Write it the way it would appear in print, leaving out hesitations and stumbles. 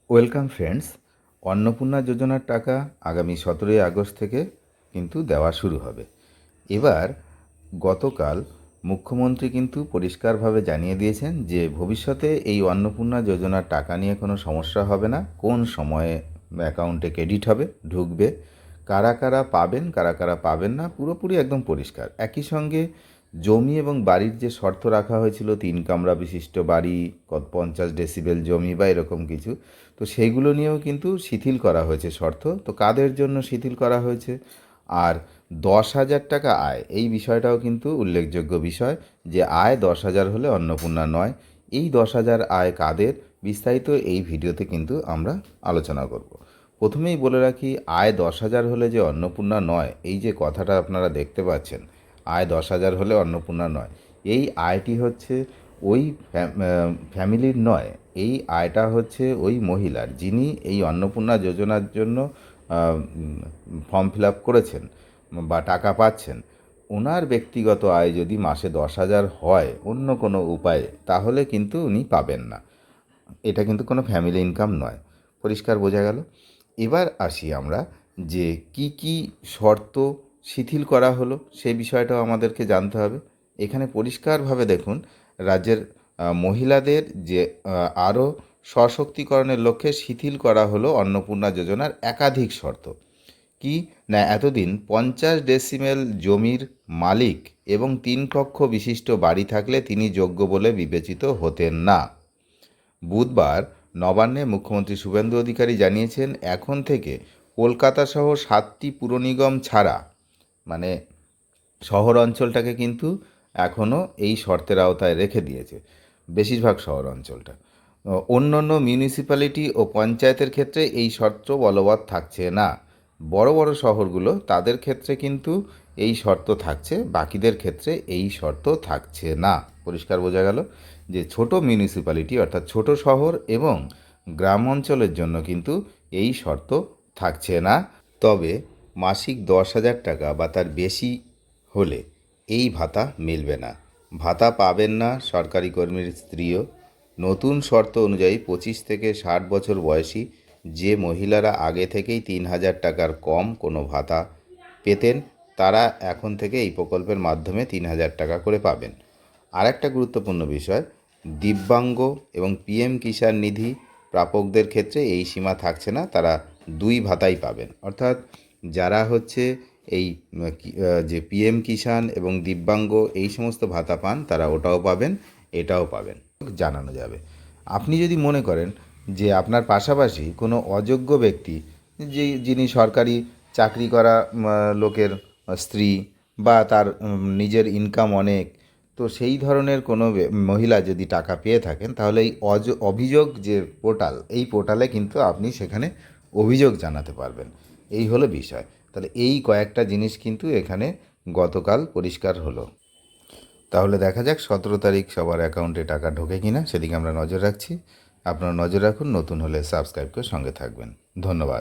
Welcome friends. Annapurna যোজনার টাকা আগামী 17ই আগস্ট থেকে কিন্তু দেওয়া শুরু হবে। এবার গতকাল মুখ্যমন্ত্রী কিন্তু পরিষ্কারভাবে জানিয়ে দিয়েছেন যে ভবিষ্যতে এই অন্নপূর্ণা যোজনার টাকা নিয়ে কোনো সমস্যা হবে না। কোন সময়ে অ্যাকাউন্টে ক্রেডিট হবে, ঢুকবে, কারা কারা পাবেন, কারা কারা পাবেন না, পুরোপুরি একদম পরিষ্কার। একই সঙ্গে জমি এবং বাড়ির যে শর্ত রাখা হয়েছিল, 3 কামরা বিশিষ্ট বাড়ি, 50 ডেসিবেল জমি বা এরকম কিছু, তো সেইগুলো নিয়েও কিন্তু শিথিল করা হয়েছে শর্ত। তো কাদের জন্য শিথিল করা হয়েছে? আর 10,000 টাকা আয়, এই বিষয়টাও কিন্তু উল্লেখযোগ্য বিষয়, যে আয় 10,000 হলে অন্নপূর্ণা নয়। এই 10,000 আয় কাদের, বিস্তারিত এই ভিডিওতে কিন্তু আমরা আলোচনা করব। প্রথমেই বলে রাখি, আয় 10,000 হলে যে অন্নপূর্ণা নয়, এই যে কথাটা আপনারা দেখতে পাচ্ছেন, আয় 10,000 হলে অন্নপূর্ণা নয়, এই আয়টি হচ্ছে ওই ফ্যামিলির নয়। এই আয়টা হচ্ছে ওই মহিলার, যিনি এই অন্নপূর্ণা যোজনার জন্য ফর্ম ফিল আপ করেছেন বা টাকা পাচ্ছেন। ওনার ব্যক্তিগত আয় যদি মাসে 10,000 হয় অন্য কোনো উপায়ে, তাহলে কিন্তু উনি পাবেন না। এটা কিন্তু কোনো ফ্যামিলি ইনকাম নয়। পরিষ্কার বোঝা গেল? এবার আসি আমরা, যে কি কি শর্ত শিথিল করা হলো সে বিষয়টাও আমাদেরকে জানতে হবে। এখানে পরিষ্কারভাবে দেখুন, রাজ্যের মহিলাদের যে আরও সশক্তিকরণের লক্ষ্যে শিথিল করা হলো অন্নপূর্ণা যোজনার একাধিক শর্ত। কি না, এতদিন 50 ডেসিমেল জমির মালিক এবং 3 কক্ষ বিশিষ্ট বাড়ি থাকলে তিনি যোগ্য বলে বিবেচিত হতেন না। বুধবার নবান্নে মুখ্যমন্ত্রী শুভেন্দু অধিকারী জানিয়েছেন, এখন থেকে কলকাতা সহ 7টি পুর নিগম ছাড়া, মানে শহর অঞ্চলটাকে কিন্তু এখনও এই শর্তের আওতায় রেখে দিয়েছে, বেশিরভাগ শহর অঞ্চলটা। অন্যান্য মিউনিসিপ্যালিটি ও পঞ্চায়েতের ক্ষেত্রে এই শর্ত বলবৎ থাকছে না। বড় বড় শহরগুলো, তাদের ক্ষেত্রে কিন্তু এই শর্ত থাকছে, বাকিদের ক্ষেত্রে এই শর্ত থাকছে না। পরিষ্কার বোঝা গেল যে ছোট মিউনিসিপ্যালিটি অর্থাৎ ছোট শহর এবং গ্রাম অঞ্চলের জন্য কিন্তু এই শর্ত থাকছে না। তবে মাসিক 10,000 টাকা বা তার বেশি হলে এই ভাতা মিলবে না। ভাতা পাবেন না সরকারি কর্মীর স্ত্রীও। নতুন শর্ত অনুযায়ী 25 থেকে 60 বছর বয়সী যে মহিলারা আগে থেকেই 3,000 টাকার কম কোনো ভাতা পেতেন, তারা এখন থেকে এই প্রকল্পের মাধ্যমে 3,000 টাকা করে পাবেন। আরেকটা গুরুত্বপূর্ণ বিষয়, দিব্যাঙ্গ এবং পিএম কিষাণ নিধি প্রাপকদের ক্ষেত্রে এই সীমা থাকছে না, তারা 2 ভাতাই পাবেন। অর্থাৎ যারা হচ্ছে এই যে পিএম কিষাণ এবং দিব্যাঙ্গ এই সমস্ত ভাতা পান, তারা ওটাও পাবেন, এটাও পাবেন, জানানো যাবে। আপনি যদি মনে করেন যে আপনার পাশাপাশি কোনো অযোগ্য ব্যক্তি, যিনি সরকারি চাকরি করা লোকের স্ত্রী বা তার নিজের ইনকাম অনেক, তো সেই ধরনের কোনো মহিলা যদি টাকা পেয়ে থাকেন, তাহলে এই অভিযোগ যে পোর্টাল, এই পোর্টালে কিন্তু আপনি সেখানে অভিযোগ জানাতে পারবেন। এই হলো বিষয়। তাহলে এই কয়েকটা জিনিস কিন্তু এখানে গতকাল পরিষ্কার হলো। তাহলে দেখা যাক 17 তারিখ সবার অ্যাকাউন্টে টাকা ঢোকে কিনা, সেদিকে আমরা নজর রাখছি। আপনারা নজর রাখুন, নতুন হলে সাবস্ক্রাইব করে সঙ্গে থাকবেন। ধন্যবাদ।